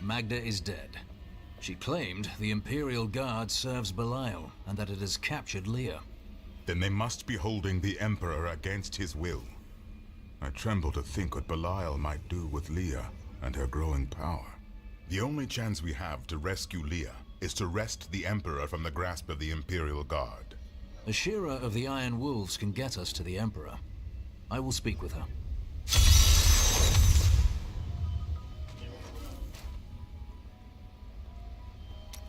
Magda is dead. She claimed the Imperial Guard serves Belial, and that it has captured Leah. Then they must be holding the Emperor against his will. I tremble to think what Belial might do with Leah and her growing power. The only chance we have to rescue Leah is to wrest the Emperor from the grasp of the Imperial Guard. Ashira of the Iron Wolves can get us to the Emperor. I will speak with her.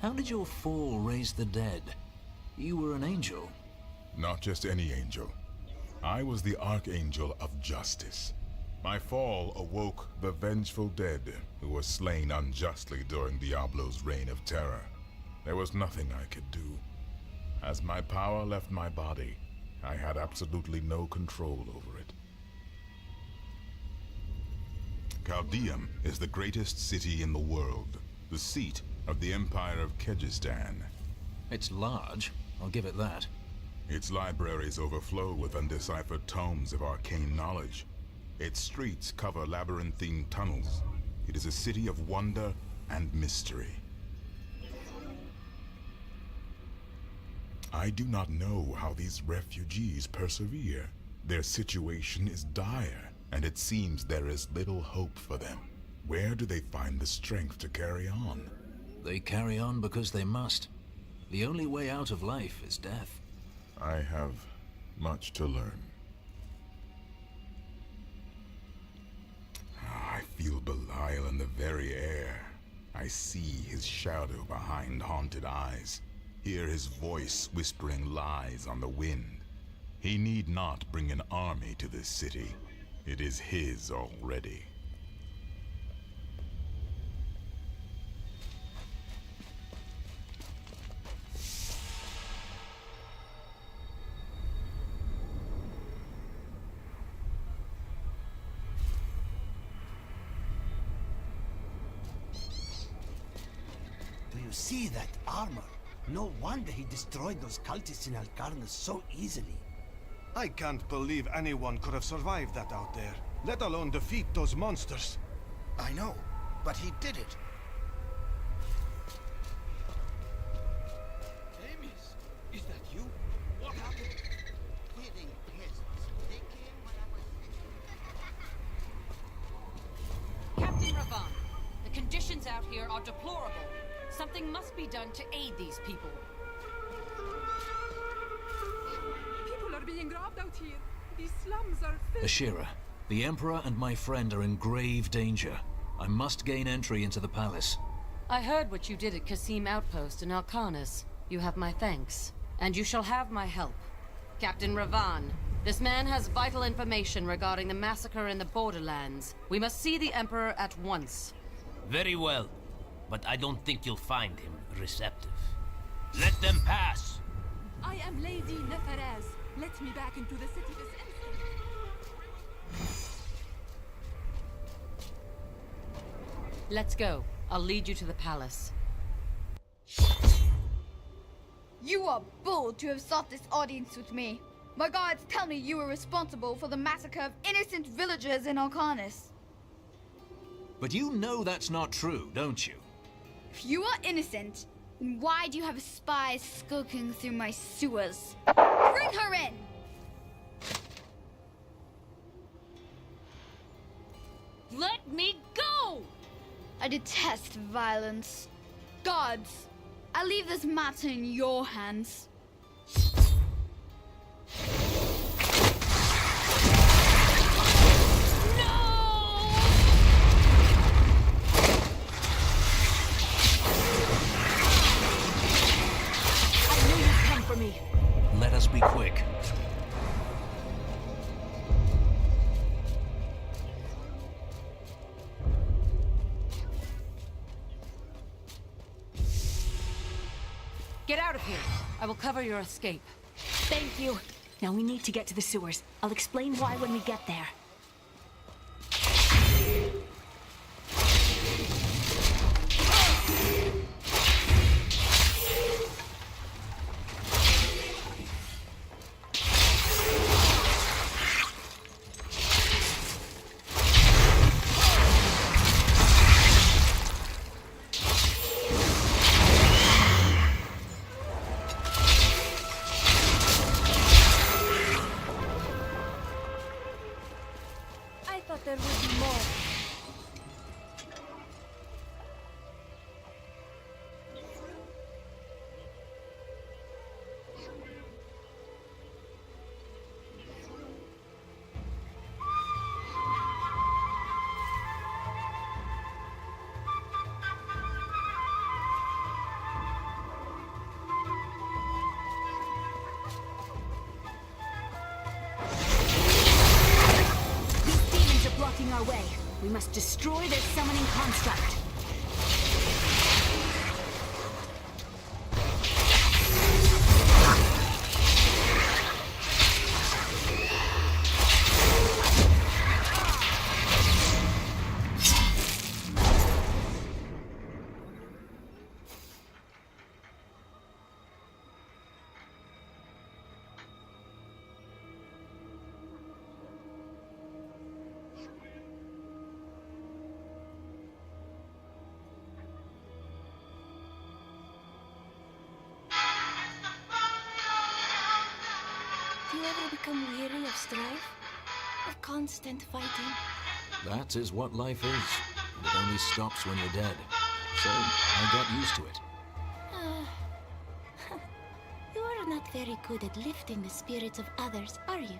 How did your fall raise the dead? You were an angel. Not just any angel. I was the Archangel of Justice. My fall awoke the vengeful dead who were slain unjustly during Diablo's reign of terror. There was nothing I could do. As my power left my body, I had absolutely no control over it. Caldeum is the greatest city in the world, the seat of the Empire of Kyrgyzstan. It's large, I'll give it that. Its libraries overflow with undeciphered tomes of arcane knowledge. Its streets cover labyrinthine tunnels. It is a city of wonder and mystery. I do not know how these refugees persevere. Their situation is dire, and it seems there is little hope for them. Where do they find the strength to carry on? They carry on because they must. The only way out of life is death. I have much to learn. I feel Belial in the very air. I see his shadow behind haunted eyes. Hear his voice whispering lies on the wind. He need not bring an army to this city. It is his already. Do you see that armor? No wonder he destroyed those cultists in Alcarnus so easily. I can't believe anyone could have survived that out there, let alone defeat those monsters. I know, but he did it. Amos, is that you? What happened? Kidding peasants. They came when I was... Captain Ravan, the conditions out here are deplorable. Something must be done to aid these people. People are being robbed out here. These slums are filled. Ashira, the Emperor and my friend are in grave danger. I must gain entry into the palace. I heard what you did at Qasim Outpost in Alcarnus. You have my thanks. And you shall have my help. Captain Ravan, this man has vital information regarding the massacre in the borderlands. We must see the Emperor at once. Very well, but I don't think you'll find him receptive. Let them pass! I am Lady Neferez. Let me back into the city this instant. Let's go. I'll lead you to the palace. You are bold to have sought this audience with me. My guards tell me you were responsible for the massacre of innocent villagers in Alcarnus. But you know that's not true, don't you? If you are innocent, then why do you have spies skulking through my sewers? Bring her in! Let me go! I detest violence. Guards, I leave this matter in your hands. Let us be quick. Get out of here. I will cover your escape. Thank you. Now we need to get to the sewers. I'll explain why when we get there. We must destroy their summoning construct. Do you ever become weary of strife? Of constant fighting? That is what life is. And it only stops when you're dead. So, I got used to it. You are not very good at lifting the spirits of others, are you?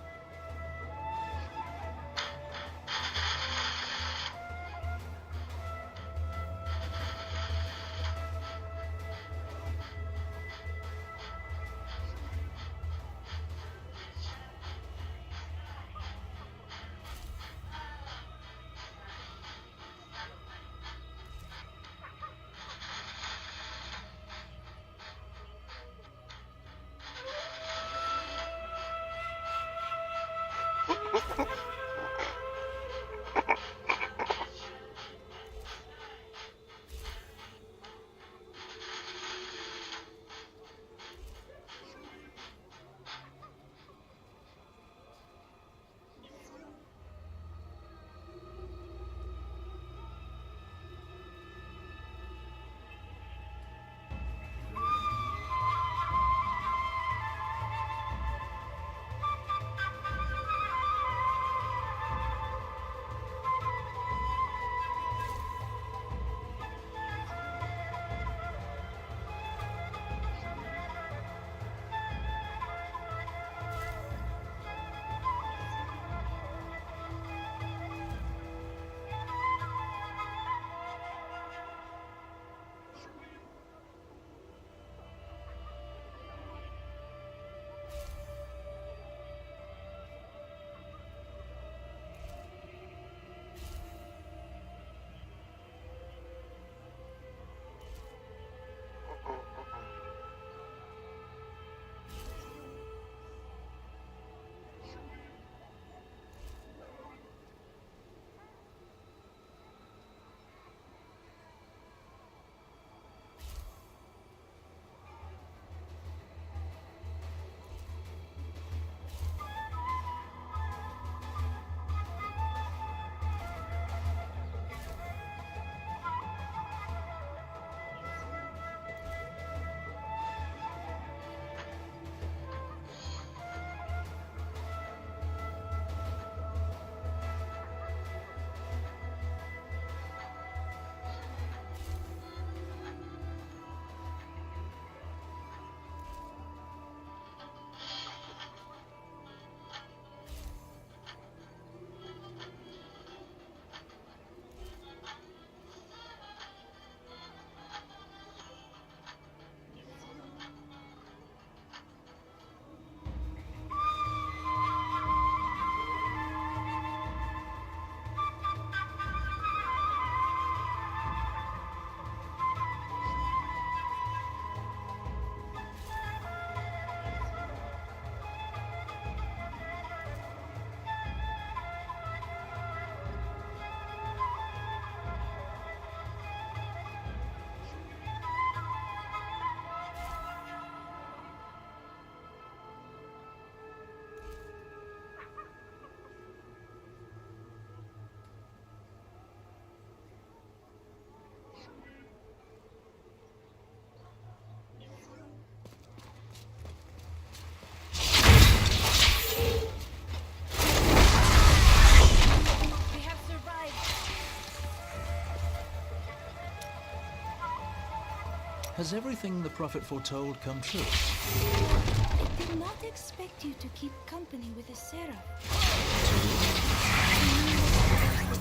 Has everything the Prophet foretold come true? I did not expect you to keep company with a seraph.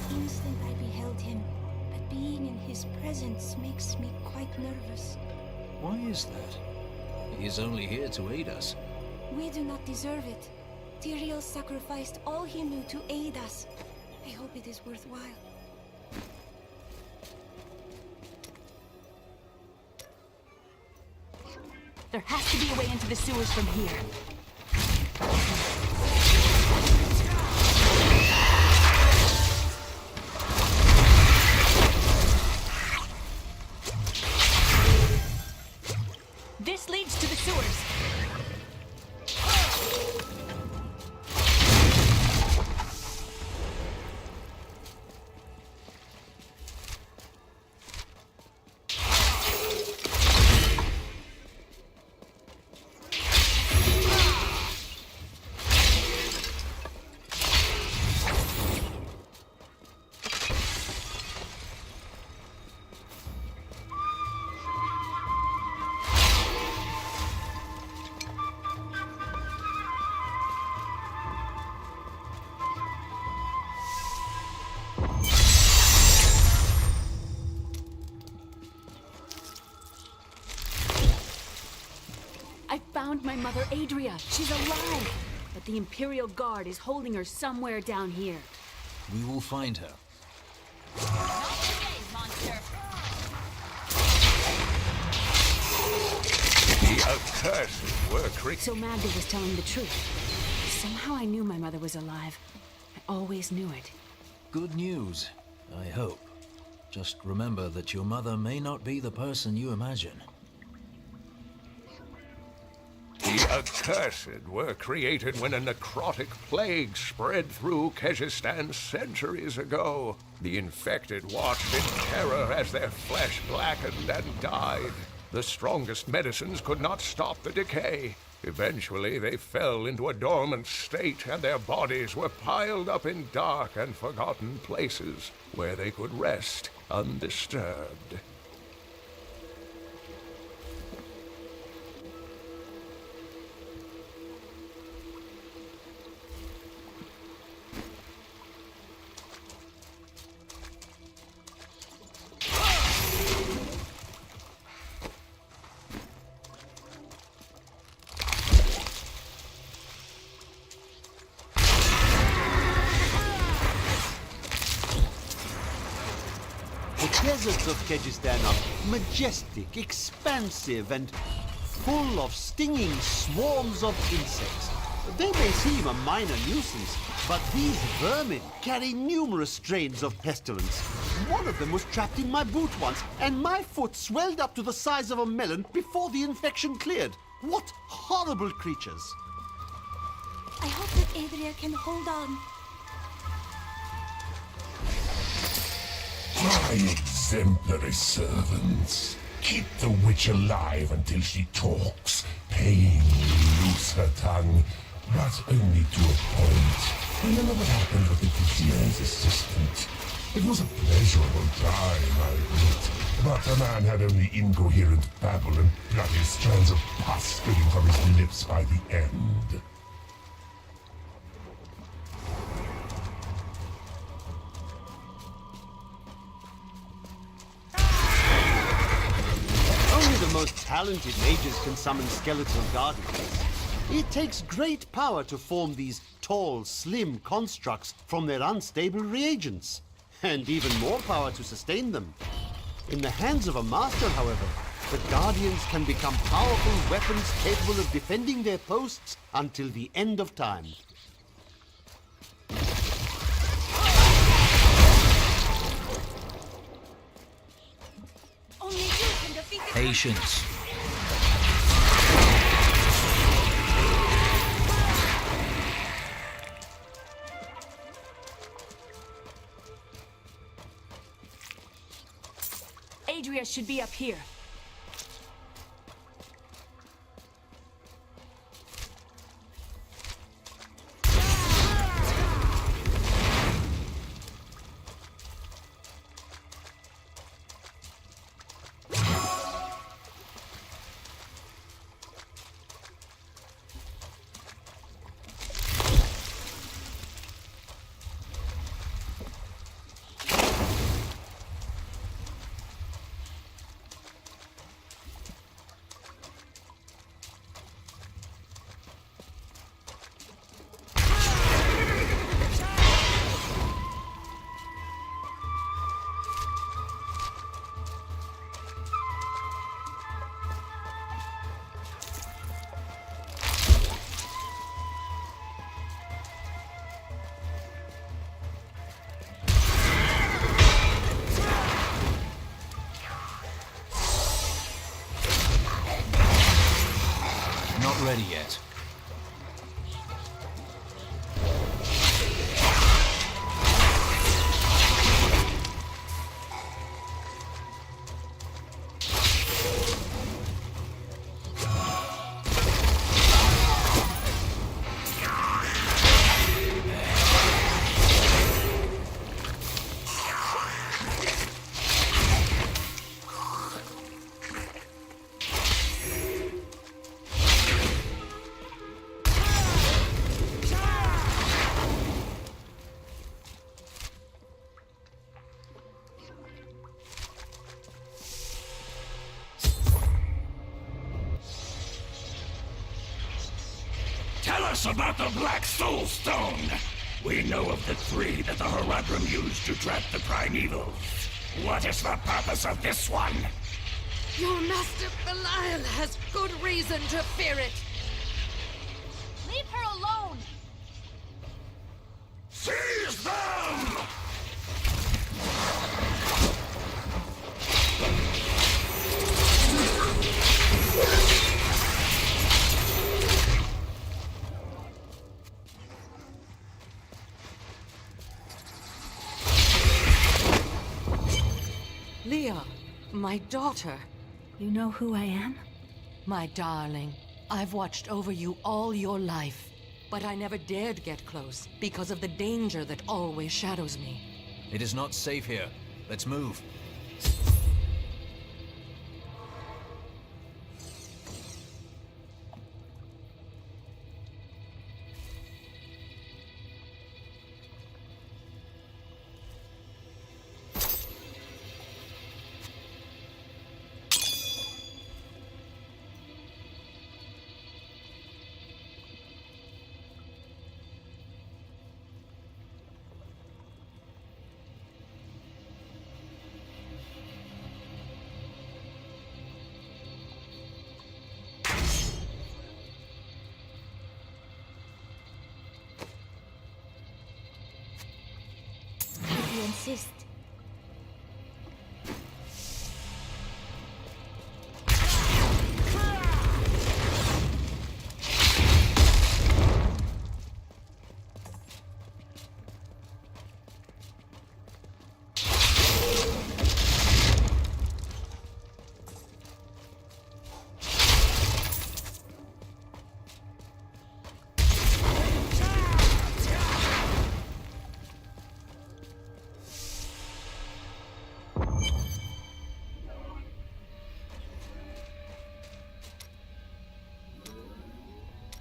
The instant I beheld him, but being in his presence makes me quite nervous. Why is that? He is only here to aid us. We do not deserve it. Tyrael sacrificed all he knew to aid us. I hope it is worthwhile. There has to be a way into the sewers from here. This leads to the sewers. I found my mother, Adria. She's alive. But the Imperial Guard is holding her somewhere down here. We will find her. Not today, monster. The accursed were So Magda was telling the truth. Somehow I knew my mother was alive. I always knew it. Good news, I hope. Just remember that your mother may not be the person you imagine. The accursed were created when a necrotic plague spread through Kyrgyzstan centuries ago. The infected watched in terror as their flesh blackened and died. The strongest medicines could not stop the decay. Eventually, they fell into a dormant state, and their bodies were piled up in dark and forgotten places where they could rest undisturbed. The deserts of Kyrgyzstan are majestic, expansive, and full of stinging swarms of insects. They may seem a minor nuisance, but these vermin carry numerous strains of pestilence. One of them was trapped in my boot once, and my foot swelled up to the size of a melon before the infection cleared. What horrible creatures! I hope that Adria can hold on. My exemplary servants. Keep the witch alive until she talks. Pain will loose her tongue, but only to a point. Remember what happened with the Crusader's assistant. It was a pleasurable time, I admit, but the man had only incoherent babble and bloody strands of pus spilling from his lips by the end. The most talented mages can summon skeletal guardians. It takes great power to form these tall, slim constructs from their unstable reagents, and even more power to sustain them. In the hands of a master, however, the guardians can become powerful weapons capable of defending their posts until the end of time. Only you can defeat the Patience. Adria should be up here. ready yet. Tell us about the Black Soul Stone. We know of the three that the Horadrim used to trap the Primevals. What is the purpose of this one? Your master Belial has good reason to fear it. Leave her alone! Seize them! Leah, my daughter. You know who I am? My darling, I've watched over you all your life. But I never dared get close because of the danger that always shadows me. It is not safe here. Let's move. If you insist.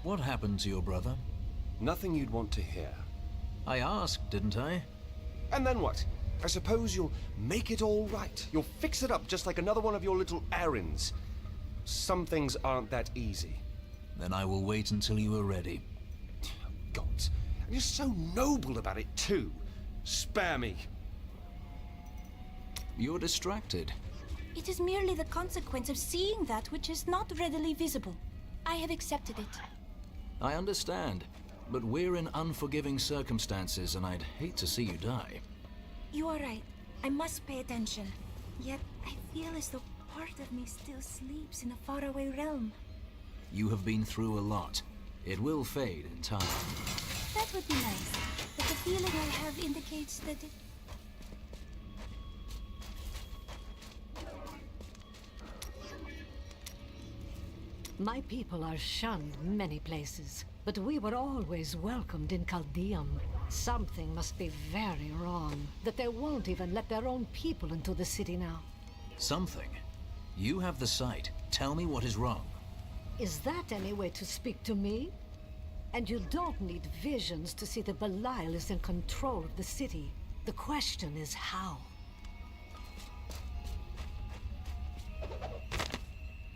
What happened to your brother? Nothing you'd want to hear. I asked, didn't I? And then what? I suppose you'll make it all right. You'll fix it up just like another one of your little errands. Some things aren't that easy. Then I will wait until you are ready. God, and you're so noble about it too. Spare me. You're distracted. It is merely the consequence of seeing that which is not readily visible. I have accepted it. I understand, but we're in unforgiving circumstances and I'd hate to see you die. You are right. I must pay attention. Yet, I feel as though part of me still sleeps in a faraway realm. You have been through a lot. It will fade in time. That would be nice, but the feeling I have indicates that it... My people are shunned many places, but we were always welcomed in Caldeum. Something must be very wrong, that they won't even let their own people into the city now. Something? You have the sight. Tell me what is wrong. Is that any way to speak to me? And you don't need visions to see that Belial is in control of the city. The question is how?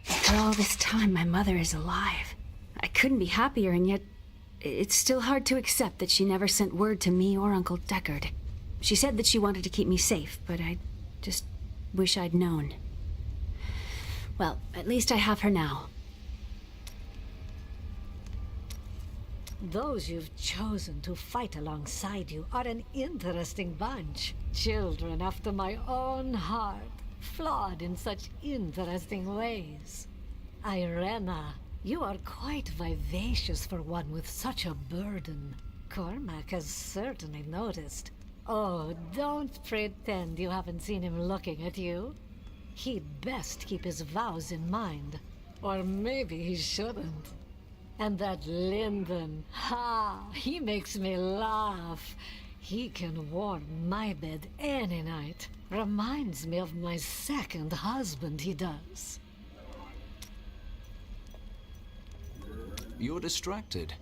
After all this time, my mother is alive. I couldn't be happier, and yet it's still hard to accept that she never sent word to me or Uncle Deckard. She said that she wanted to keep me safe, but I just wish I'd known. Well, at least I have her now. Those you've chosen to fight alongside you are an interesting bunch. Children after my own heart, flawed in such interesting ways. Irena, You are quite vivacious for one with such a burden. Cormac has certainly noticed. Oh, don't pretend you haven't seen him looking at you. He'd best keep his vows in mind. Or maybe he shouldn't. And that Lyndon, he makes me laugh. He can warm my bed any night. Reminds me of my second husband, he does. You're distracted.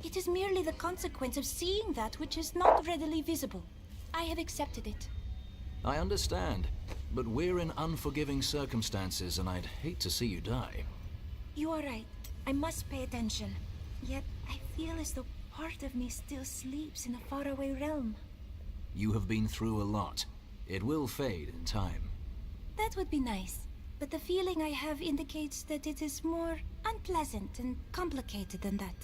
It is merely the consequence of seeing that which is not readily visible. I have accepted it. I understand, but we're in unforgiving circumstances and I'd hate to see you die. You are right. I must pay attention. Yet I feel as though part of me still sleeps in a faraway realm. You have been through a lot. It will fade in time. That would be nice. But the feeling I have indicates that it is more unpleasant and complicated than that.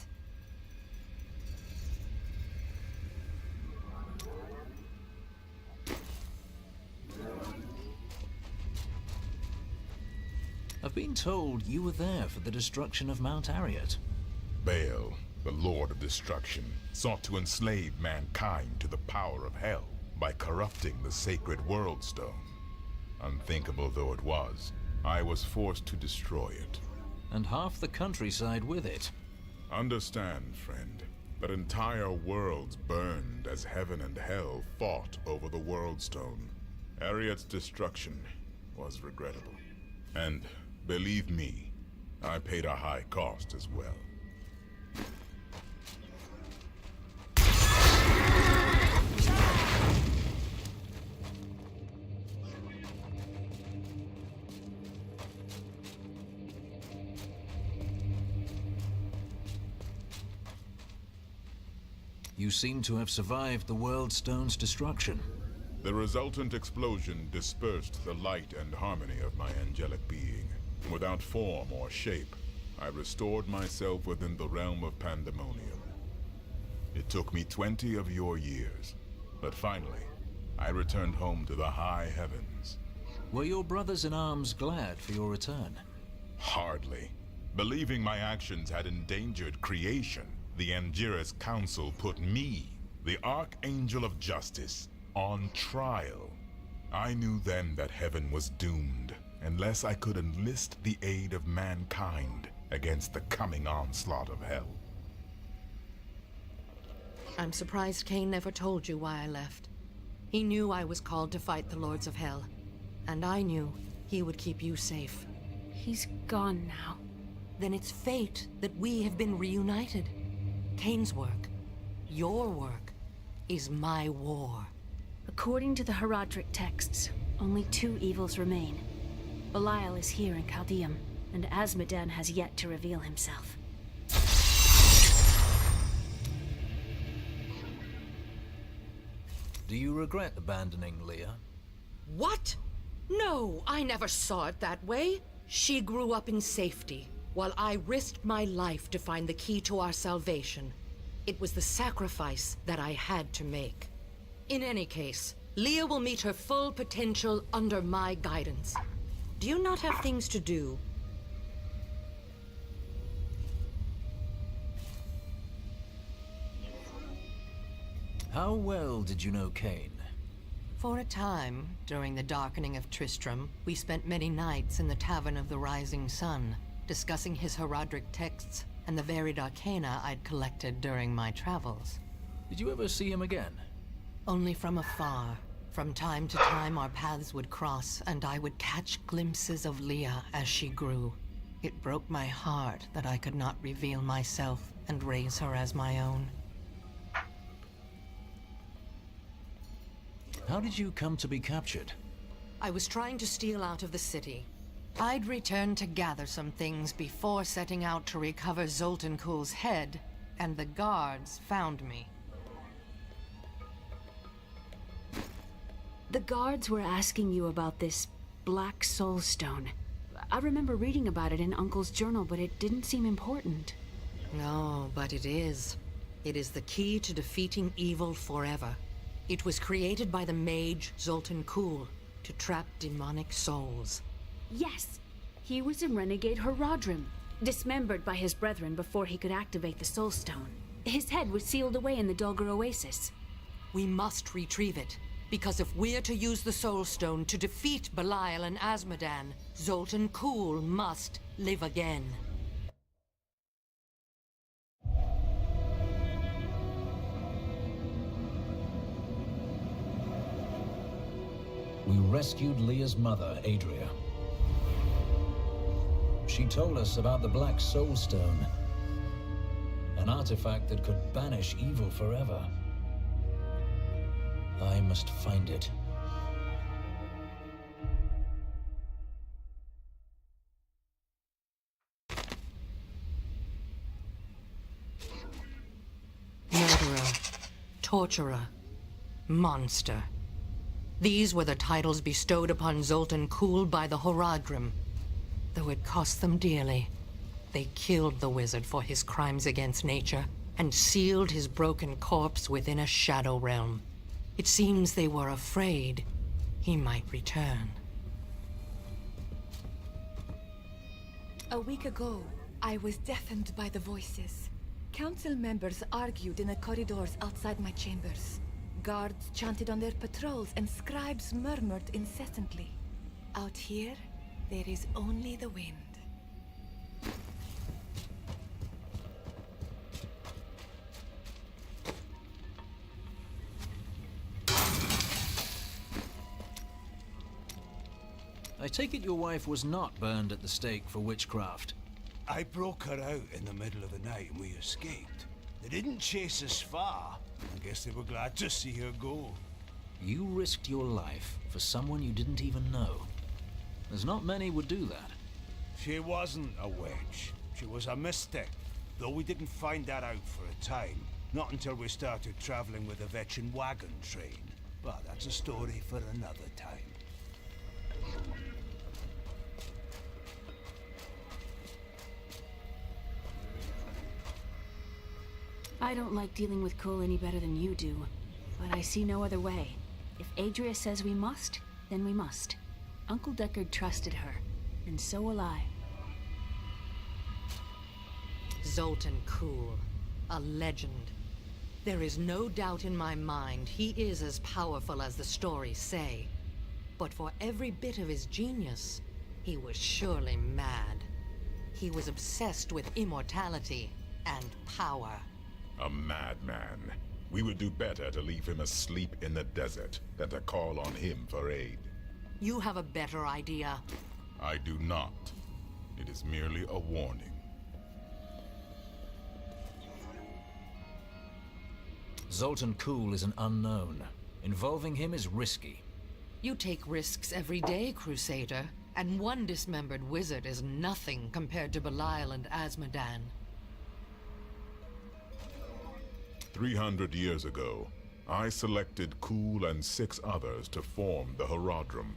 I've been told you were there for the destruction of Mount Ariat. Baal, the Lord of Destruction, sought to enslave mankind to the power of hell by corrupting the sacred World Stone. Unthinkable though it was, I was forced to destroy it. And half the countryside with it. Understand, friend, that entire worlds burned as heaven and hell fought over the World Stone. Ariat's destruction was regrettable. And, believe me, I paid a high cost as well. You seem to have survived the World Stone's destruction. The resultant explosion dispersed the light and harmony of my angelic being. Without form or shape, I restored myself within the realm of pandemonium. It took me 20 of your years, but finally, I returned home to the high heavens. Were your brothers in arms glad for your return? Hardly. Believing my actions had endangered creation, the Angiras Council put me, the Archangel of Justice, on trial. I knew then that heaven was doomed, unless I could enlist the aid of mankind against the coming onslaught of hell. I'm surprised Cain never told you why I left. He knew I was called to fight the Lords of Hell, and I knew he would keep you safe. He's gone now. Then it's fate that we have been reunited. Cain's work, your work, is my war. According to the Herodric texts, only 2 evils remain. Belial is here in Chaldeum, and Azmodan has yet to reveal himself. Do you regret abandoning Leah? What? No, I never saw it that way. She grew up in safety, while I risked my life to find the key to our salvation. It was the sacrifice that I had to make. In any case, Leah will meet her full potential under my guidance. Do you not have things to do? How well did you know Cain? For a time, during the darkening of Tristram, we spent many nights in the Tavern of the Rising Sun, discussing his Herodric texts and the varied arcana I'd collected during my travels. Did you ever see him again? Only from afar. From time to time our paths would cross, and I would catch glimpses of Leah as she grew. It broke my heart that I could not reveal myself and raise her as my own. How did you come to be captured? I was trying to steal out of the city. I'd returned to gather some things before setting out to recover Zoltan Kuhl's head, and the guards found me. The guards were asking you about this Black Soul Stone. I remember reading about it in Uncle's journal, but it didn't seem important. No, but it is. It is the key to defeating evil forever. It was created by the mage Zoltan Kuhl to trap demonic souls. Yes, he was in Renegade Herodrim. Dismembered by his brethren before he could activate the Soul Stone. His head was sealed away in the Dulgur Oasis. We must retrieve it, because if we're to use the Soul Stone to defeat Belial and Azmodan, Zoltan Kulle must live again. We rescued Leah's mother, Adria. She told us about the Black Soul Stone, an artifact that could banish evil forever. I must find it. Murderer, torturer, monster. These were the titles bestowed upon Zoltan Kulle by the Horadrim. Though it cost them dearly, they killed the wizard for his crimes against nature and sealed his broken corpse within a shadow realm. It seems they were afraid he might return. A week ago, I was deafened by the voices. Council members argued in the corridors outside my chambers. Guards chanted on their patrols and scribes murmured incessantly. Out here, there is only the wind. I take it your wife was not burned at the stake for witchcraft. I broke her out in the middle of the night and we escaped. They didn't chase us far. I guess they were glad to see her go. You risked your life for someone you didn't even know. There's not many would do that. She wasn't a witch. She was a mystic. Though we didn't find that out for a time. Not until we started traveling with the Vetchin wagon train. But that's a story for another time. I don't like dealing with Kulle any better than you do, but I see no other way. If Adria says we must, then we must. Uncle Deckard trusted her, and so will I. Zoltan Kulle, a legend. There is no doubt in my mind he is as powerful as the stories say. But for every bit of his genius, he was surely mad. He was obsessed with immortality and power. A madman. We would do better to leave him asleep in the desert than to call on him for aid. You have a better idea. I do not. It is merely a warning. Zoltan Kulle is an unknown. Involving him is risky. You take risks every day, Crusader, and one dismembered wizard is nothing compared to Belial and Azmodan. 300 years ago, I selected Kulle and 6 others to form the Horadrim.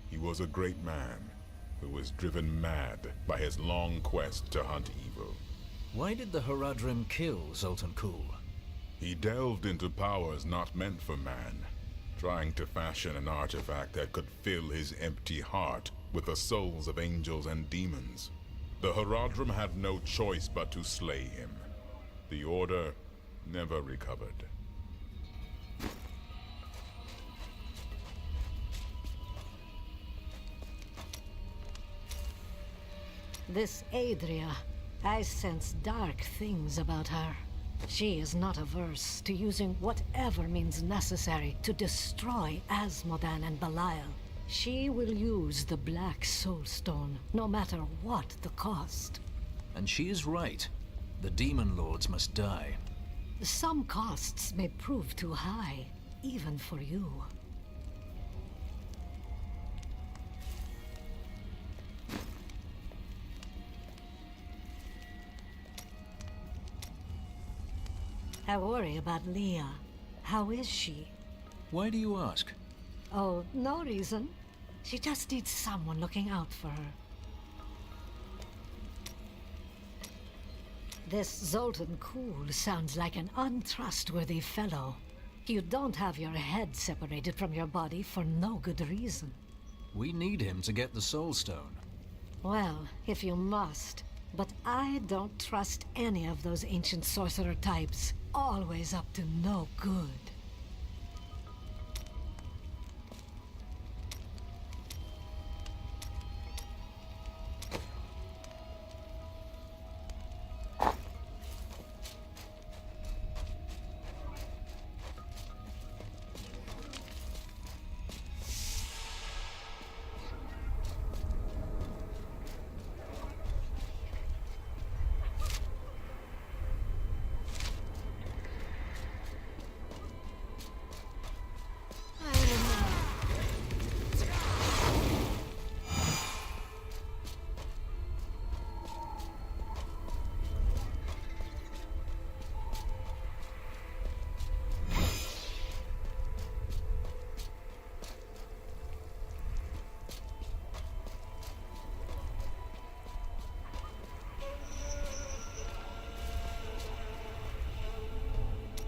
He was a great man who was driven mad by his long quest to hunt evil. Why did the Horadrim kill Zoltan Kulle? He delved into powers not meant for man, trying to fashion an artifact that could fill his empty heart with the souls of angels and demons. The Horadrim had no choice but to slay him. The Order never recovered. This Adria, I sense dark things about her. She is not averse to using whatever means necessary to destroy Azmodan and Belial. She will use the Black Soul Stone, no matter what the cost. And she is right. The Demon Lords must die. Some costs may prove too high, even for you. I worry about Leah. How is she? Why do you ask? Oh, no reason. She just needs someone looking out for her. This Zoltan Kulle sounds like an untrustworthy fellow. You don't have your head separated from your body for no good reason. We need him to get the Soul Stone. Well, if you must, But I don't trust any of those ancient sorcerer types. Always up to no good.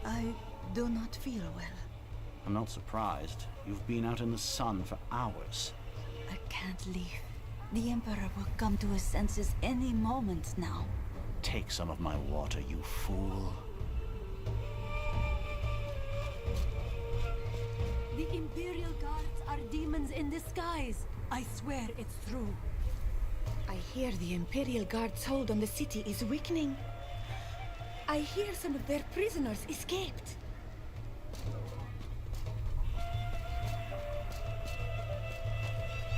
I do not feel well. I'm not surprised. You've been out in the sun for hours. I can't leave. The Emperor will come to his senses any moment now. Take some of my water, you fool. The Imperial Guards are demons in disguise. I swear it's true. I hear the Imperial Guard's hold on the city is weakening. I hear some of their prisoners escaped.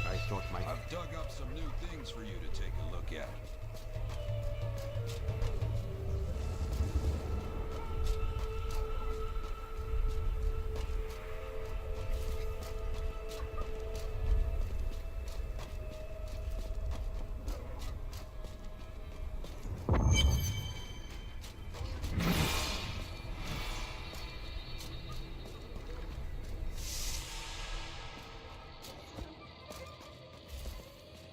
I thought I've dug up some new things for you to take a look at.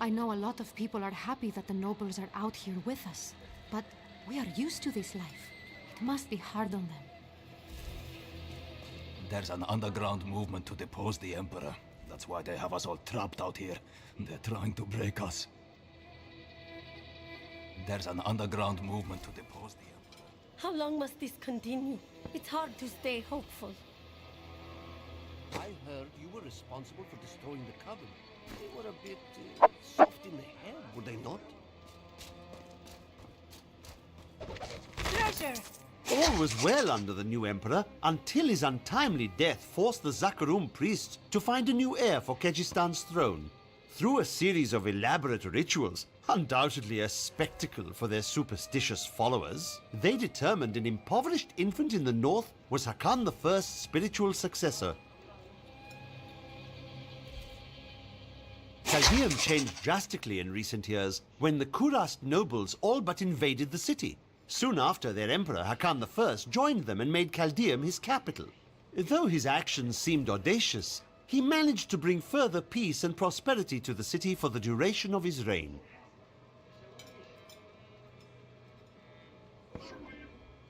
I know a lot of people are happy that the nobles are out here with us, but we are used to this life. It must be hard on them. There's an underground movement to depose the Emperor. That's why they have us all trapped out here. They're trying to break us. There's an underground movement to depose the Emperor. How long must this continue? It's hard to stay hopeful. I heard you were responsible for destroying the Coven. They were a bit soft in the head, were they not? Treasure! All was well under the new emperor until his untimely death forced the Zakarum priests to find a new heir for Kejistan's throne. Through a series of elaborate rituals, undoubtedly a spectacle for their superstitious followers, they determined an impoverished infant in the north was Hakan I's spiritual successor. Chaldeum changed drastically in recent years when the Kurast nobles all but invaded the city. Soon after, their emperor, Hakan I, joined them and made Chaldeum his capital. Though his actions seemed audacious, he managed to bring further peace and prosperity to the city for the duration of his reign.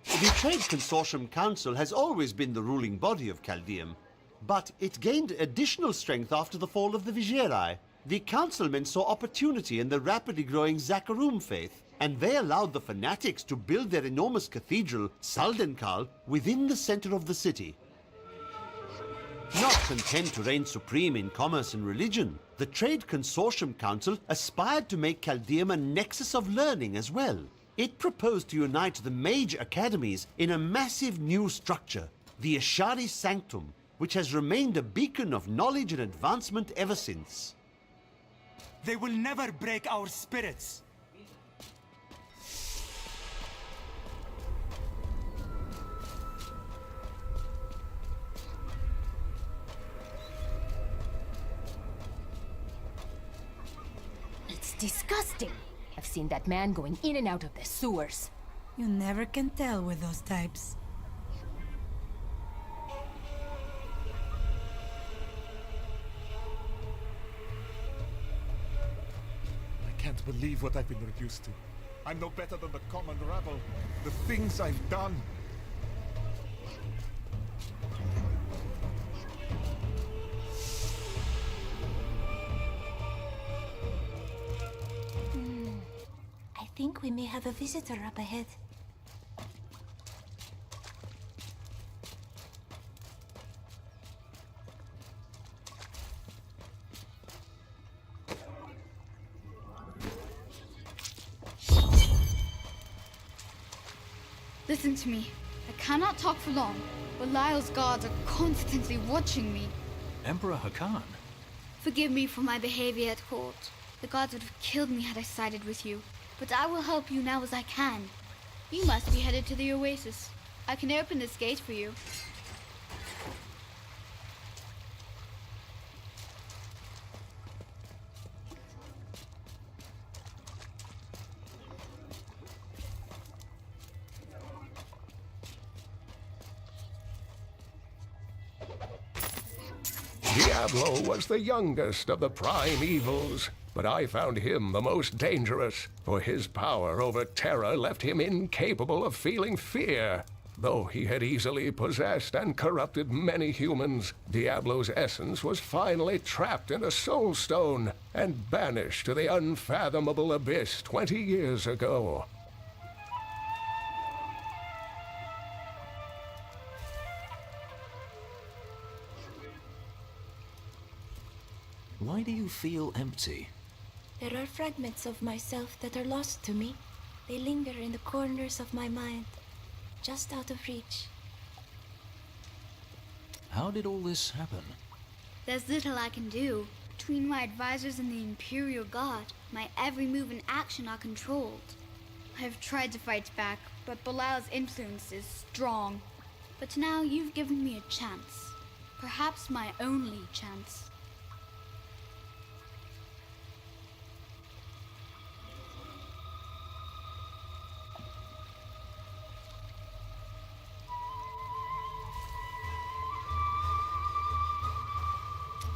The Trade Consortium Council has always been the ruling body of Chaldeum, but it gained additional strength after the fall of the Vigerai. The councilmen saw opportunity in the rapidly growing Zakarum faith, and they allowed the fanatics to build their enormous cathedral, Saldenkal, within the center of the city. Not content to reign supreme in commerce and religion, the Trade Consortium Council aspired to make Chaldeum a nexus of learning as well. It proposed to unite the mage academies in a massive new structure, the Ashari Sanctum, which has remained a beacon of knowledge and advancement ever since. They will never break our spirits. It's disgusting. I've seen that man going in and out of the sewers. You never can tell with those types. I can't believe what I've been reduced to. I'm no better than the common rabble. The things I've done. I think we may have a visitor up ahead. Listen to me. I cannot talk for long. Belial's guards are constantly watching me. Emperor Hakan? Forgive me for my behavior at court. The gods would have killed me had I sided with you. But I will help you now as I can. You must be headed to the oasis. I can open this gate for you. Diablo was the youngest of the prime evils, but I found him the most dangerous, for his power over terror left him incapable of feeling fear. Though he had easily possessed and corrupted many humans, Diablo's essence was finally trapped in a soul stone and banished to the unfathomable abyss 20 years ago. Why do you feel empty? There are fragments of myself that are lost to me. They linger in the corners of my mind, just out of reach. How did all this happen? There's little I can do. Between my advisors and the Imperial Guard, my every move and action are controlled. I have tried to fight back, but Belial's influence is strong. But now you've given me a chance. Perhaps my only chance.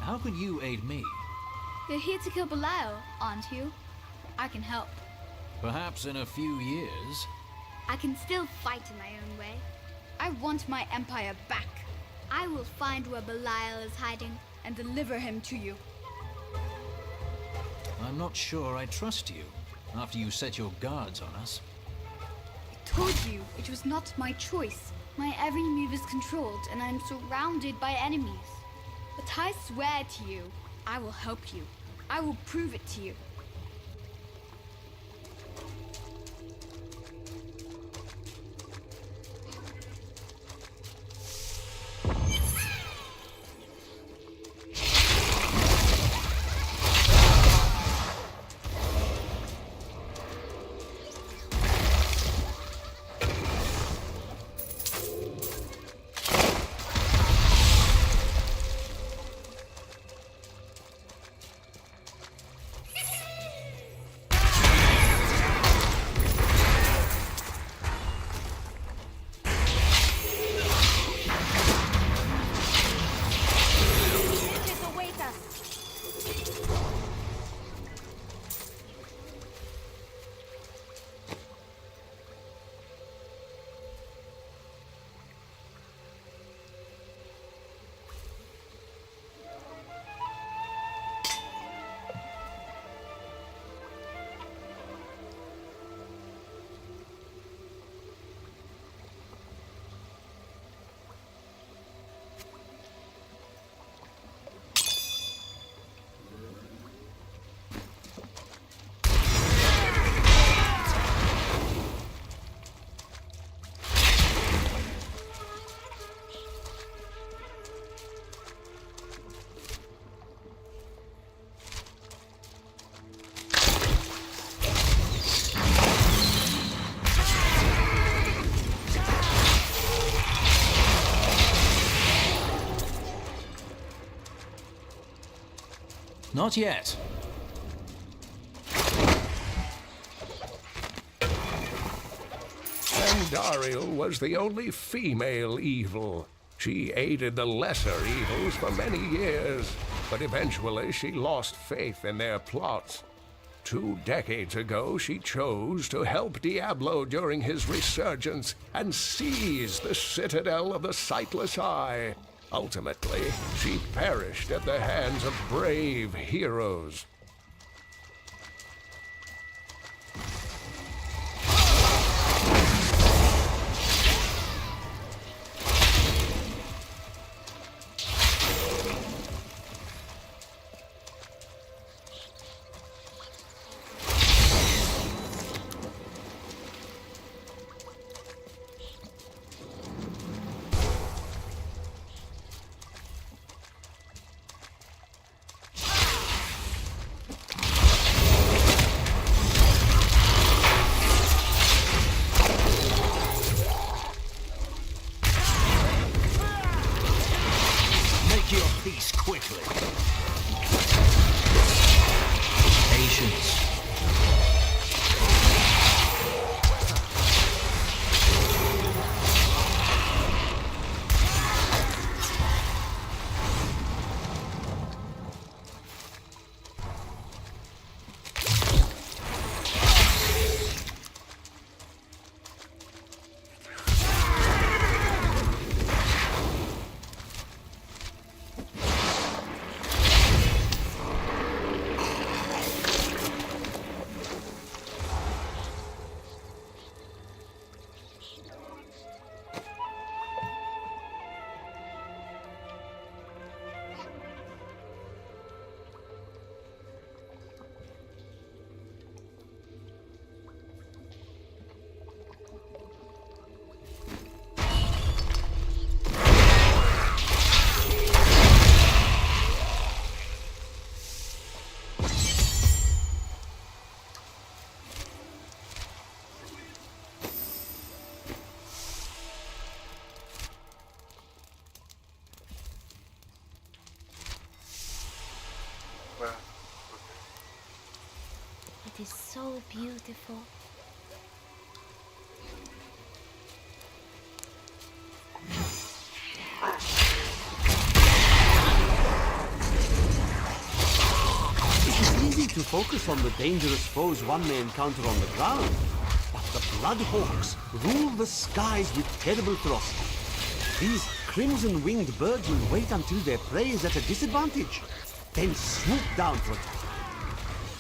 How could you aid me? You're here to kill Belial, aren't you? I can help. Perhaps in a few years. I can still fight in my own way. I want my empire back. I will find where Belial is hiding and deliver him to you. I'm not sure I trust you, after you set your guards on us. I told you it was not my choice. My every move is controlled and I'm surrounded by enemies. But I swear to you, I will help you. I will prove it to you. Not yet. Andariel was the only female evil. She aided the lesser evils for many years, but eventually she lost faith in their plots. 2 decades ago, she chose to help Diablo during his resurgence and seize the citadel of the Sightless Eye. Ultimately, she perished at the hands of brave heroes. Make your peace quickly. Patience. It is so beautiful. It is easy to focus on the dangerous foes one may encounter on the ground, but the Bloodhawks rule the skies with terrible ferocity. These crimson-winged birds will wait until their prey is at a disadvantage, then swoop down to attack.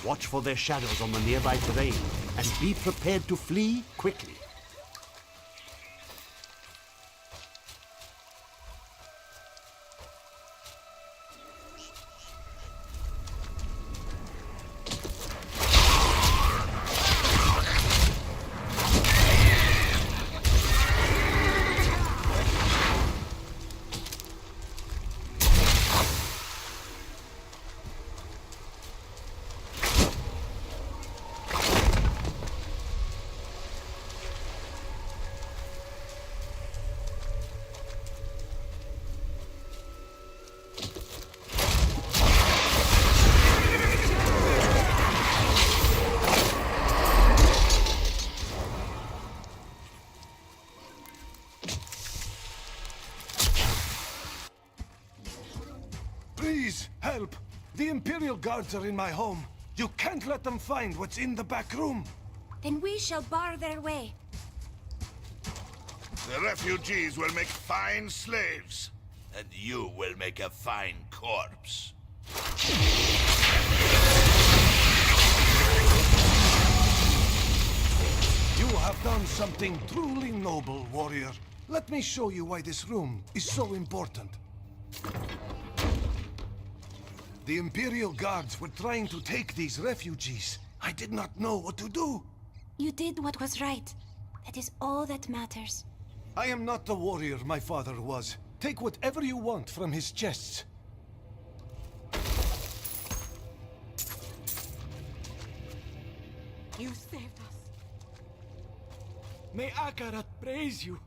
Watch for their shadows on the nearby terrain, and be prepared to flee quickly. Please, help! The Imperial Guards are in my home. You can't let them find what's in the back room. Then we shall bar their way. The refugees will make fine slaves, and you will make a fine corpse. You have done something truly noble, warrior. Let me show you why this room is so important. The Imperial Guards were trying to take these refugees. I did not know what to do. You did what was right. That is all that matters. I am not the warrior my father was. Take whatever you want from his chests. You saved us. May Akarat praise you.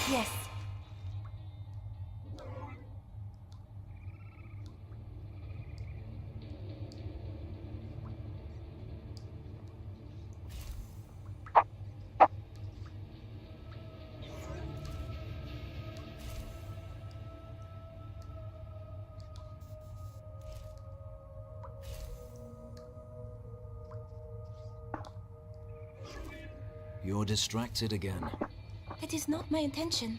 Yes. You're distracted again. That is not my intention.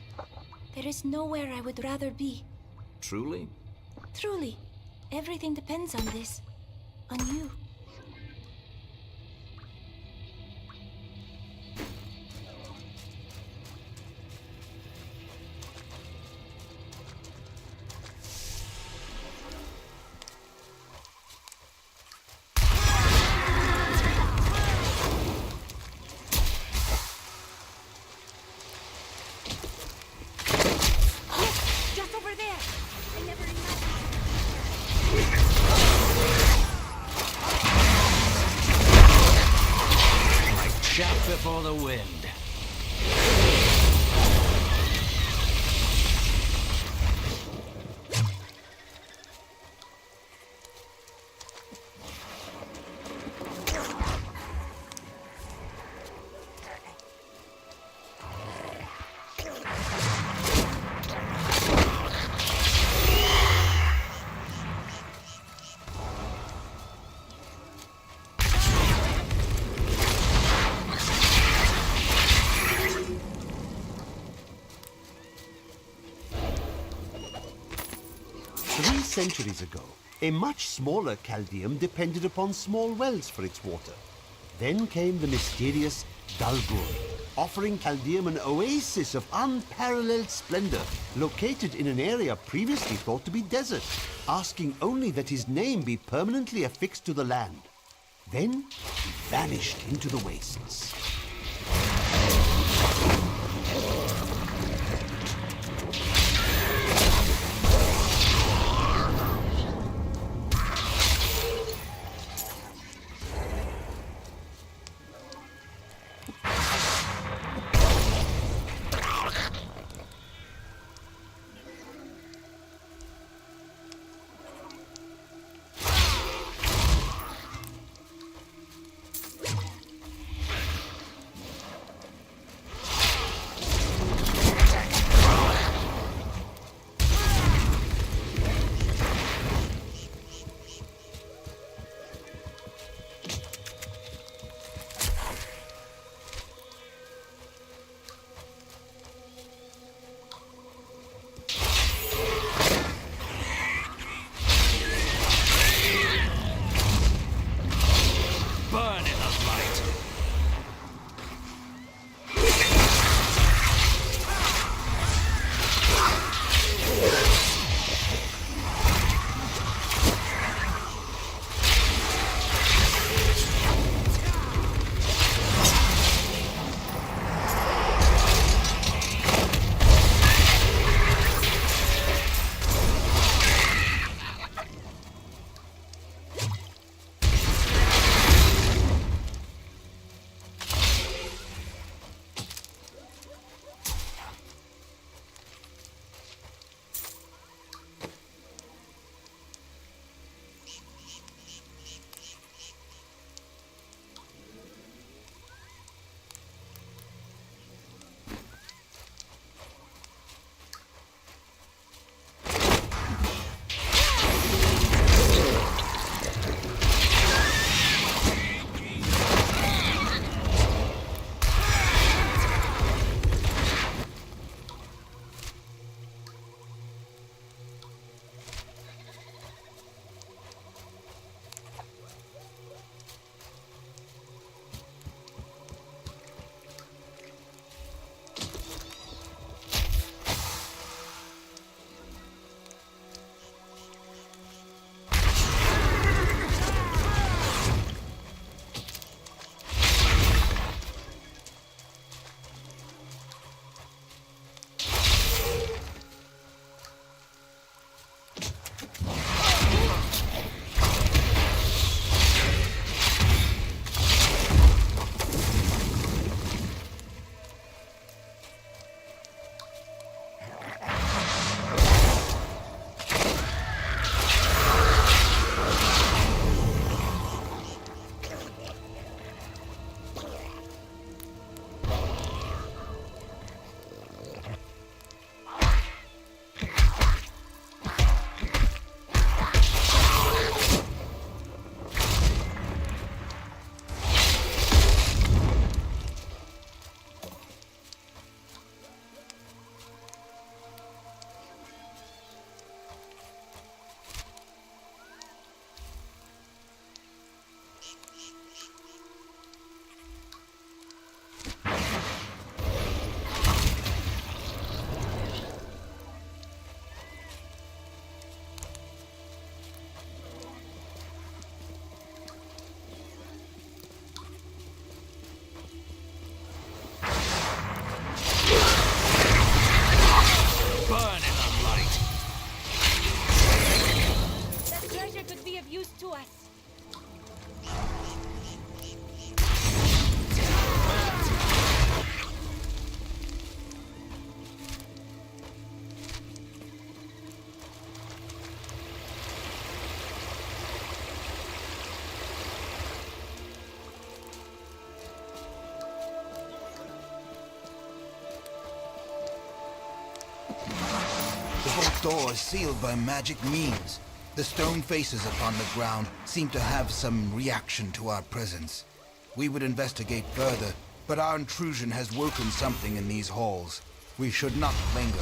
There is nowhere I would rather be. Truly? Truly. Everything depends on this. On you. Just over there! I never imagined for the wind. 3 centuries ago, a much smaller Chaldeum depended upon small wells for its water. Then came the mysterious Dalgur, offering Chaldeum an oasis of unparalleled splendor, located in an area previously thought to be desert, asking only that his name be permanently affixed to the land. Then he vanished into the wastes. The vault door is sealed by magic means. The stone faces upon the ground seem to have some reaction to our presence. We would investigate further, but our intrusion has woken something in these halls. We should not linger.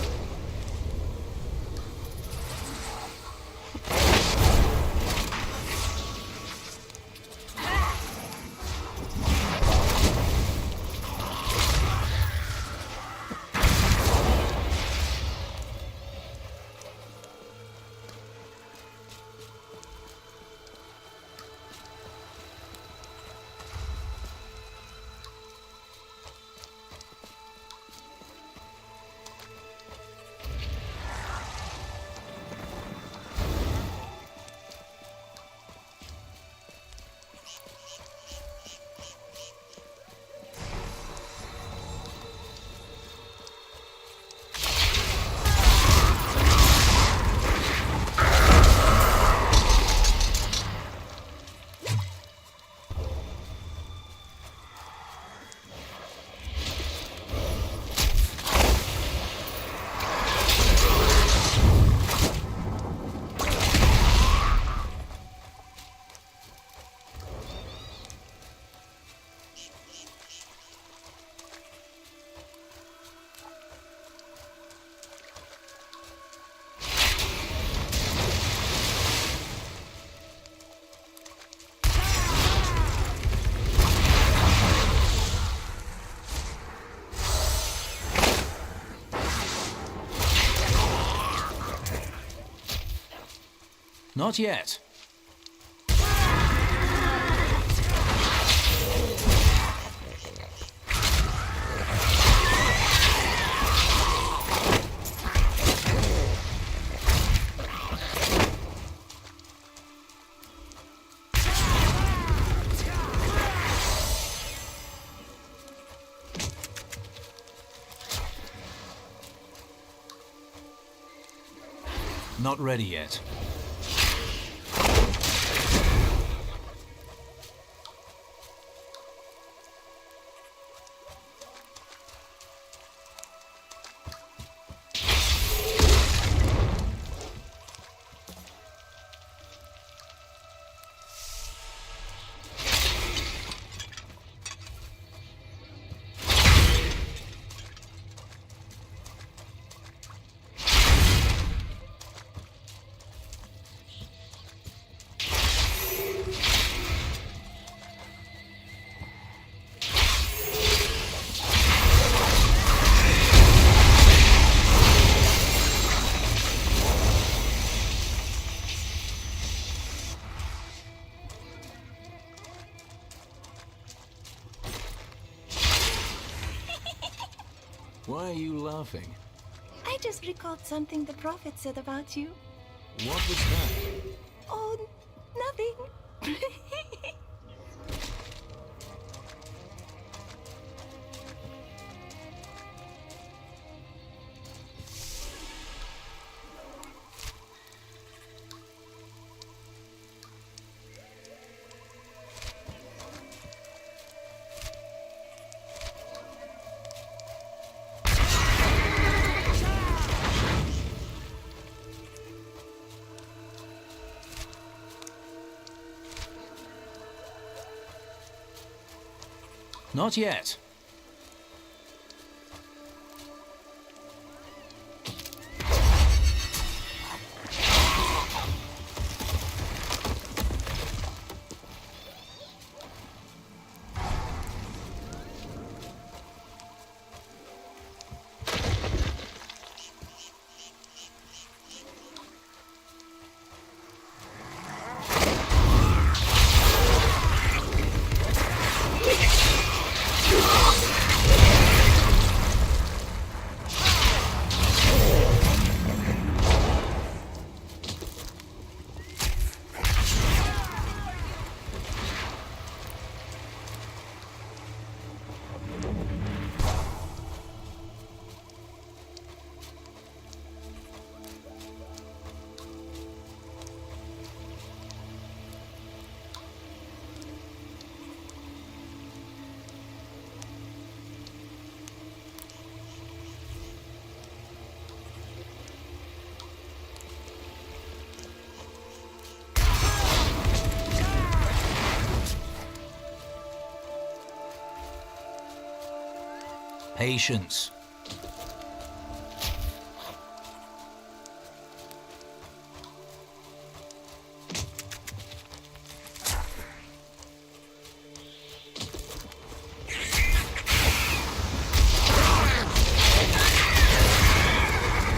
Not yet. Not ready yet. Why are you laughing? I just recalled something the Prophet said about you. What was that? Oh, nothing. Not yet. You Patience.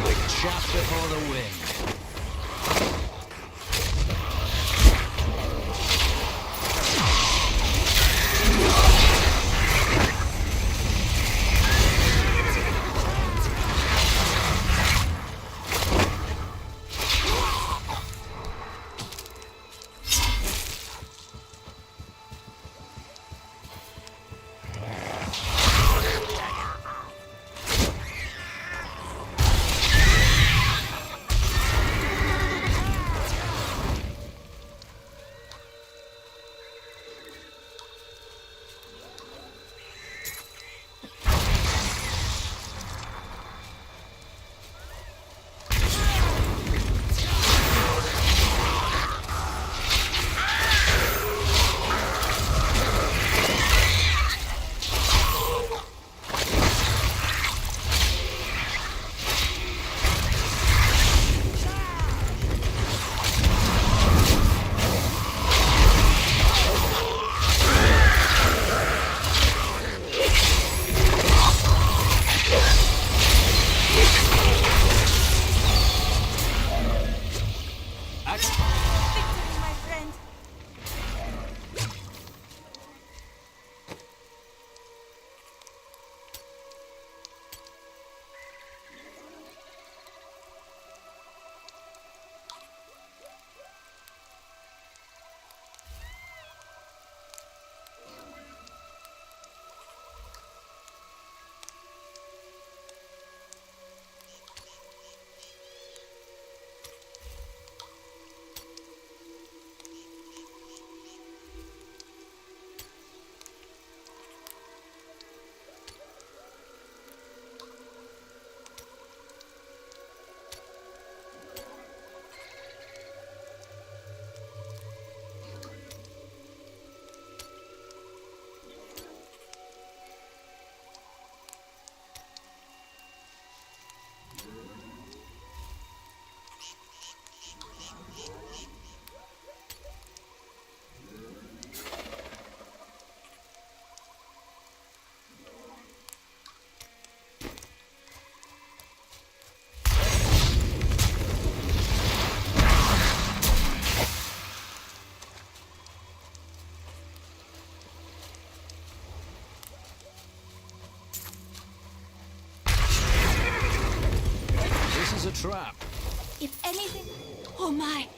Like chaff before the wind. Victory, my friend. This is a trap. If anything... Oh my!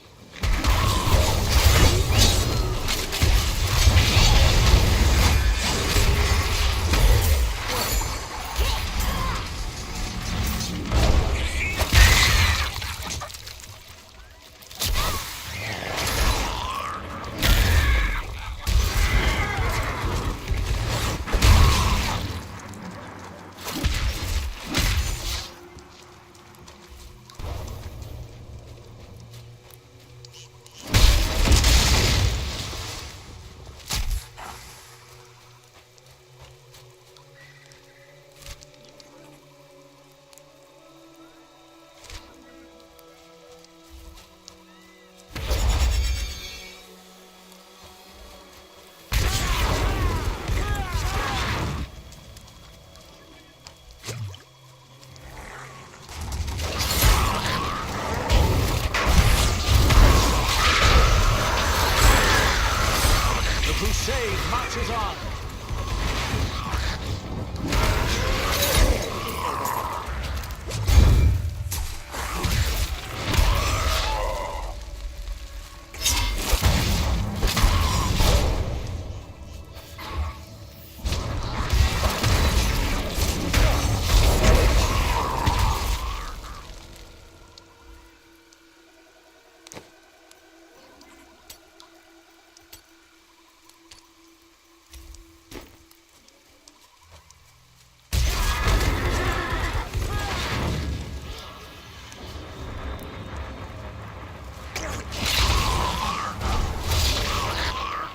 The crusade marches on.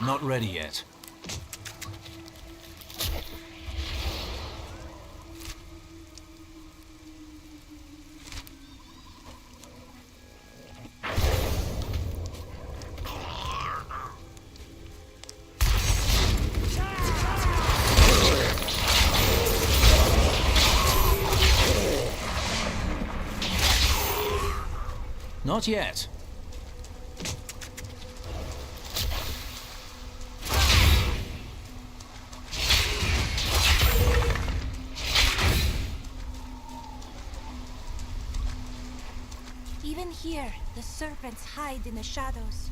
Not ready yet. Not yet. Even here, the serpents hide in the shadows.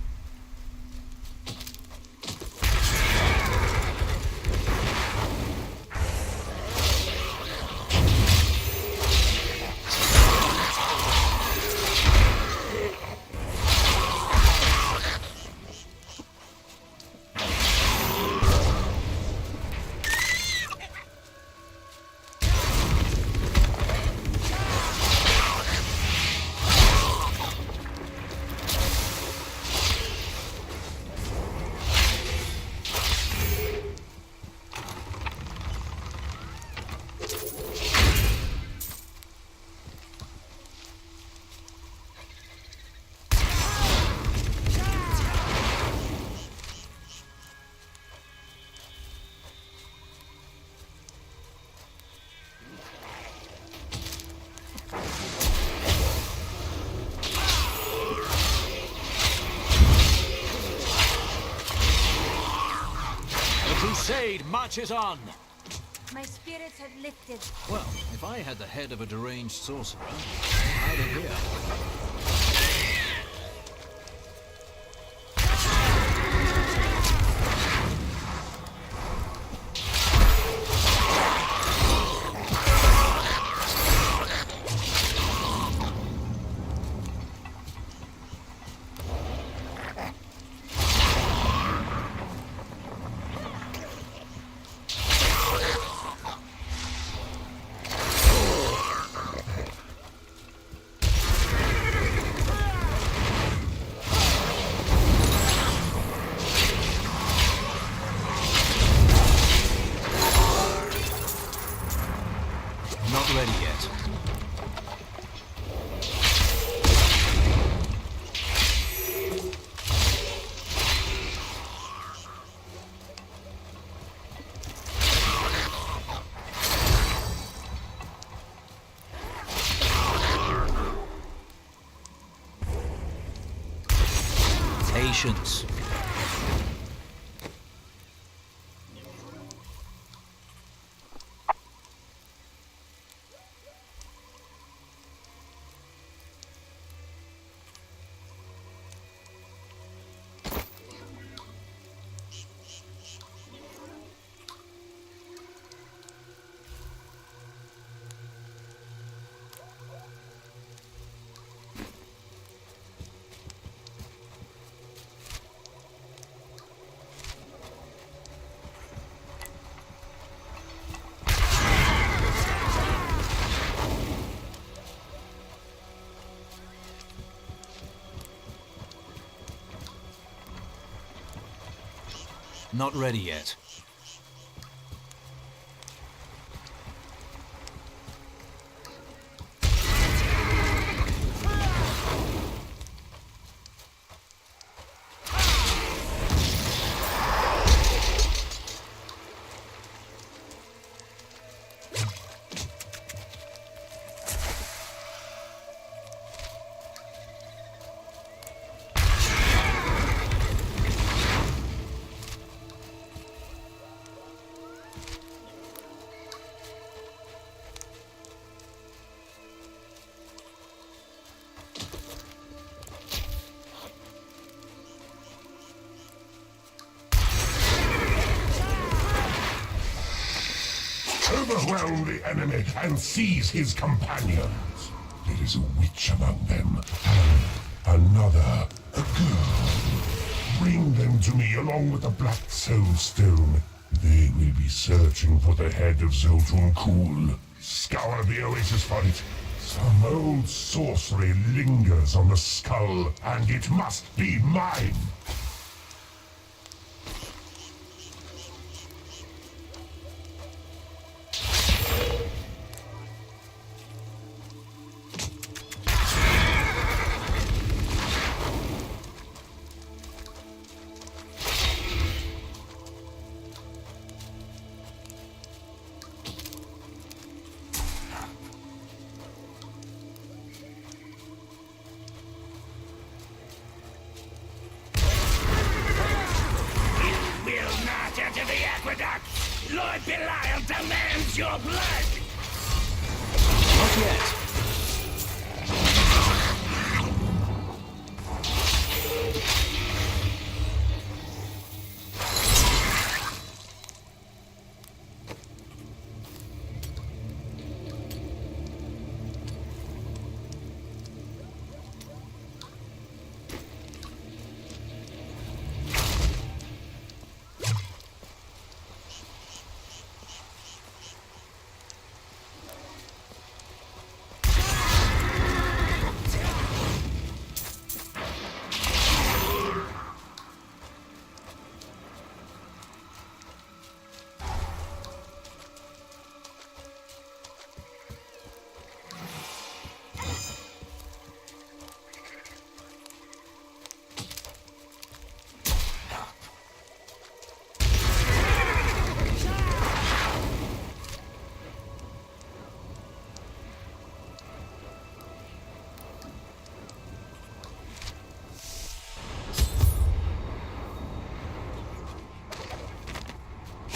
Crusade marches on! My spirits have lifted. Well, if I had the head of a deranged sorcerer, out of here. Not ready yet. Patience. Not ready yet. Overwhelm the enemy and seize his companions. There is a witch among them, and another, a girl. Bring them to me along with the Black Soul Stone. They will be searching for the head of Zoltun Kuhl. Scour the oasis for it. Some old sorcery lingers on the skull, and it must be mine. Belial demands your blood! Not yet.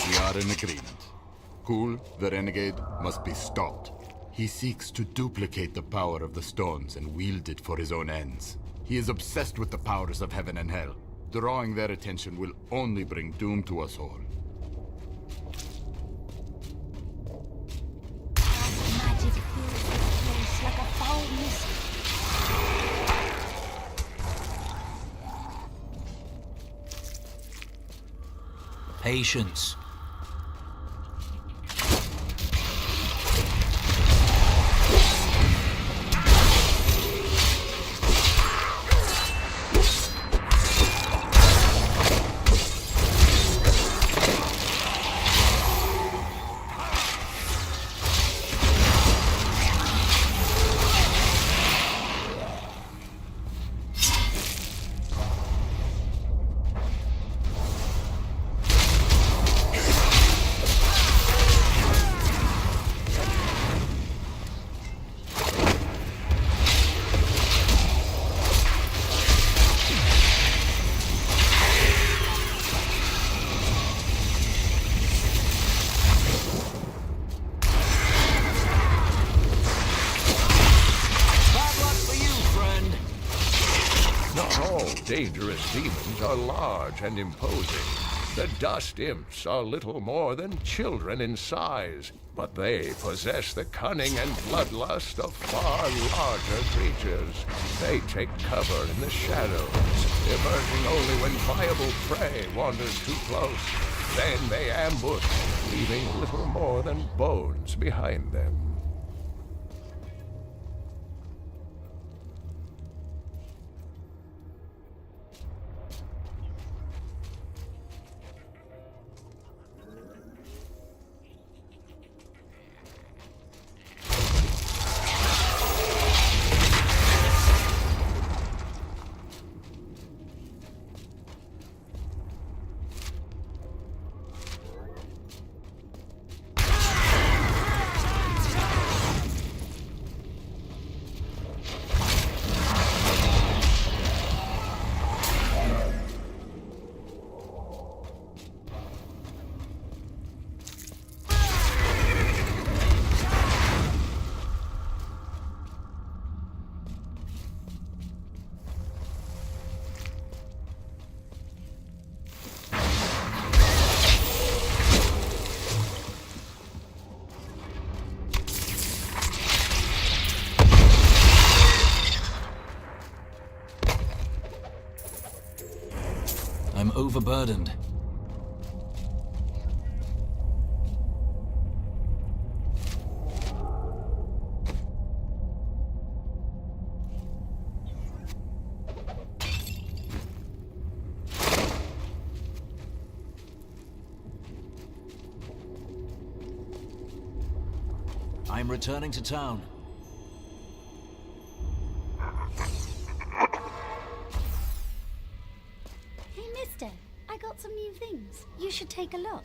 We are in agreement. Kul, the renegade, must be stopped. He seeks to duplicate the power of the stones and wield it for his own ends. He is obsessed with the powers of heaven and hell. Drawing their attention will only bring doom to us all. Magic fills this place like a foul mist. Patience. Dangerous demons are large and imposing. The dust imps are little more than children in size, but they possess the cunning and bloodlust of far larger creatures. They take cover in the shadows, emerging only when viable prey wanders too close. Then they ambush, leaving little more than bones behind them. I'm overburdened. I'm returning to town. Hey, mister, I got some new things. You should take a look.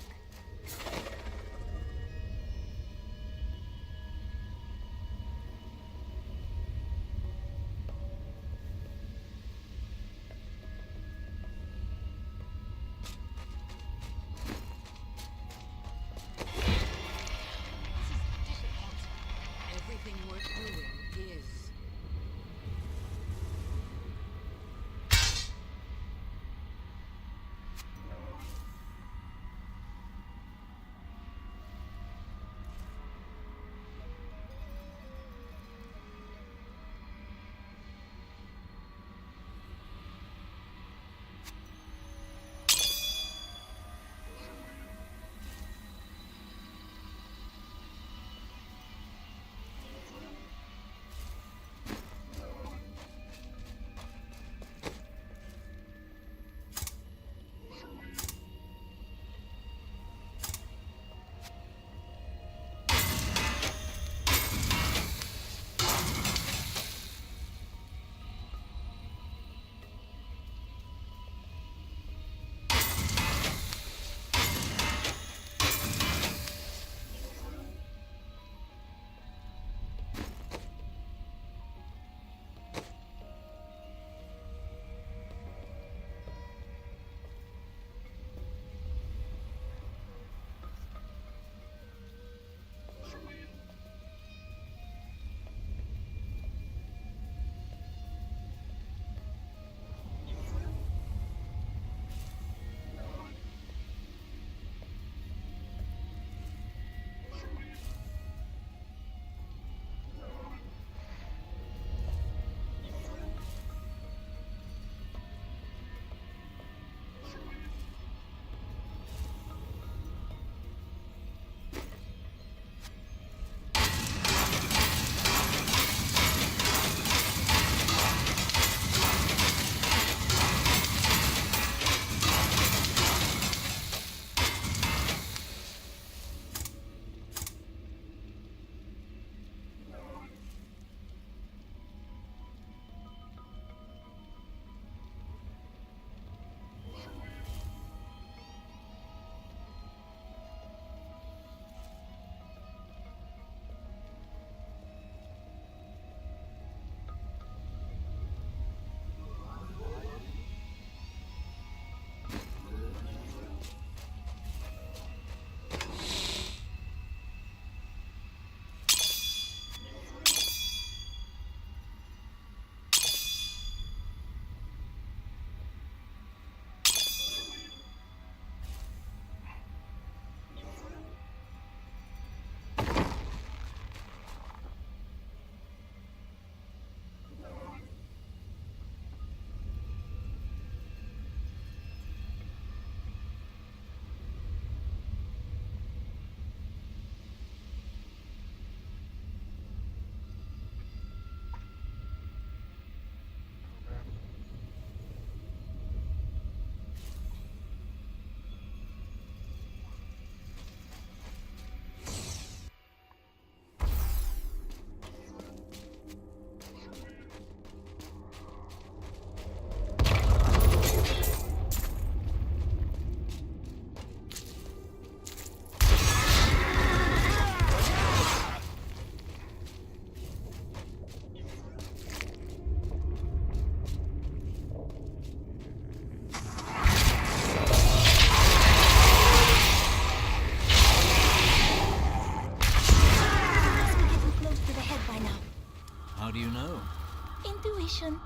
situation.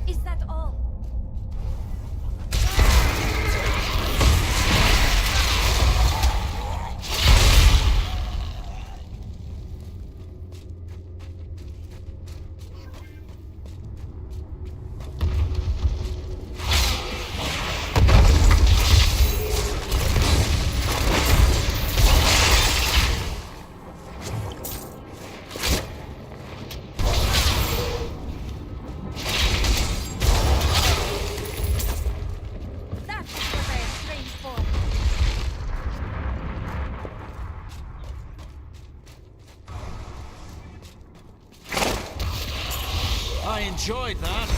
Is that all? That's what I have trained for. I enjoyed that.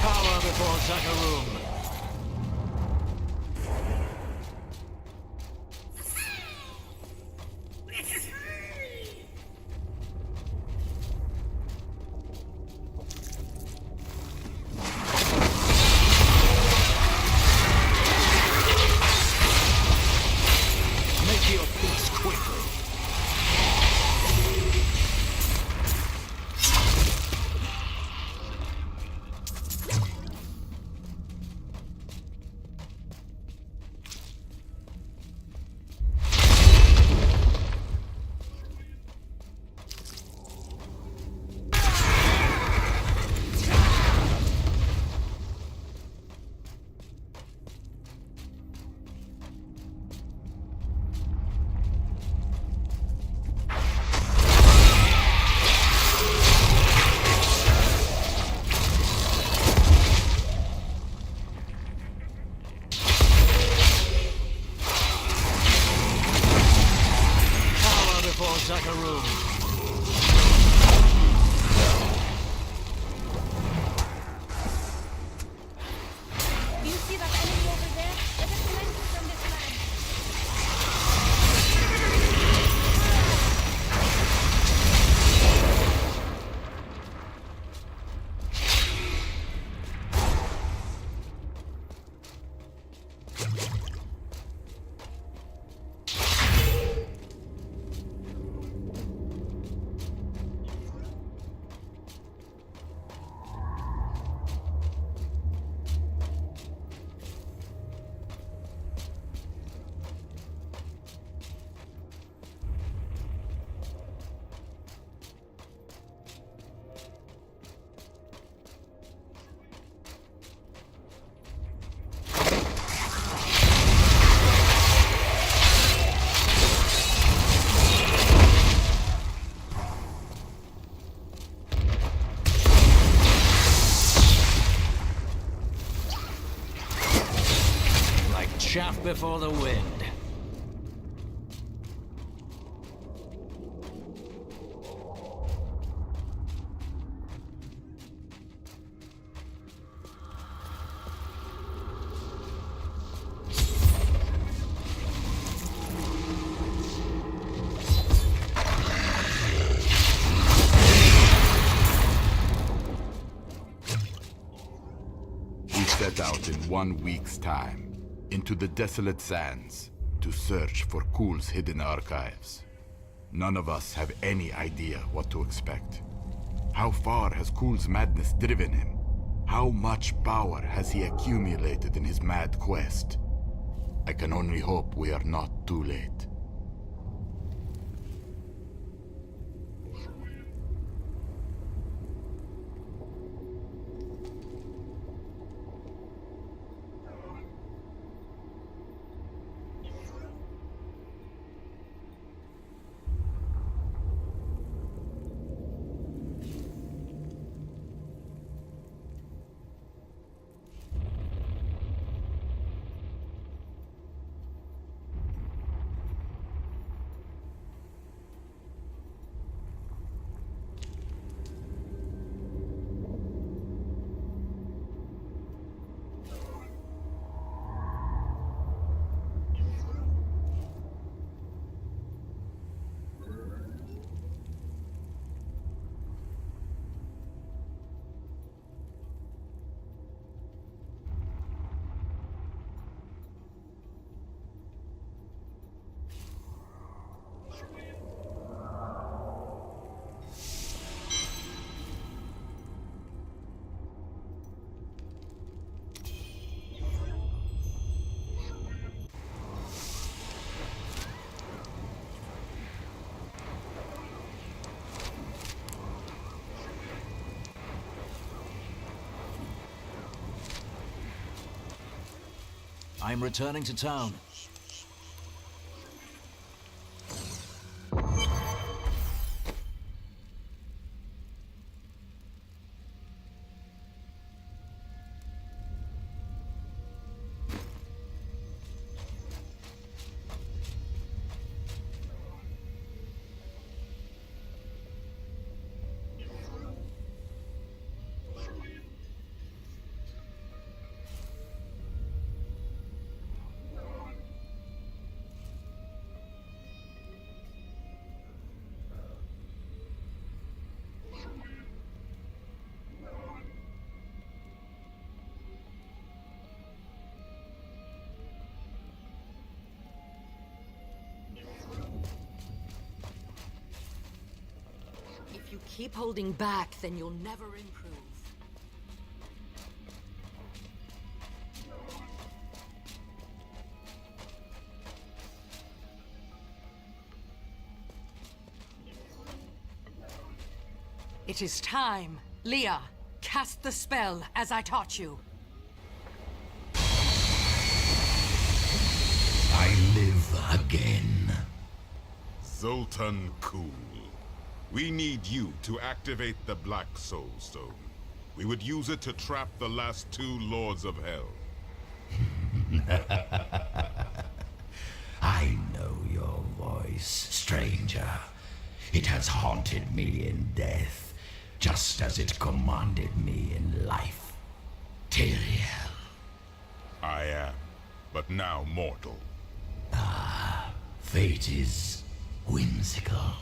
Cower before Zakarum. Make your peace quickly. Cower before Zakarum. Do you see that enemy over there? Let us cleanse it from this land. Like chaff before the wind. We set out in 1 week's time into the desolate sands to search for Kul's hidden archives. None of us have any idea what to expect. How far has Kul's madness driven him? How much power has he accumulated in his mad quest? I can only hope we are not too late. I'm returning to town. If you keep holding back, then you'll never improve. It is time. Leah, cast the spell as I taught you. I live again. Zoltan Kuhl. We need you to activate the Black Soul Stone. We would use it to trap the last two Lords of Hell. I know your voice, stranger. It has haunted me in death, just as it commanded me in life. Tyrael. I am, but now mortal. Fate is whimsical.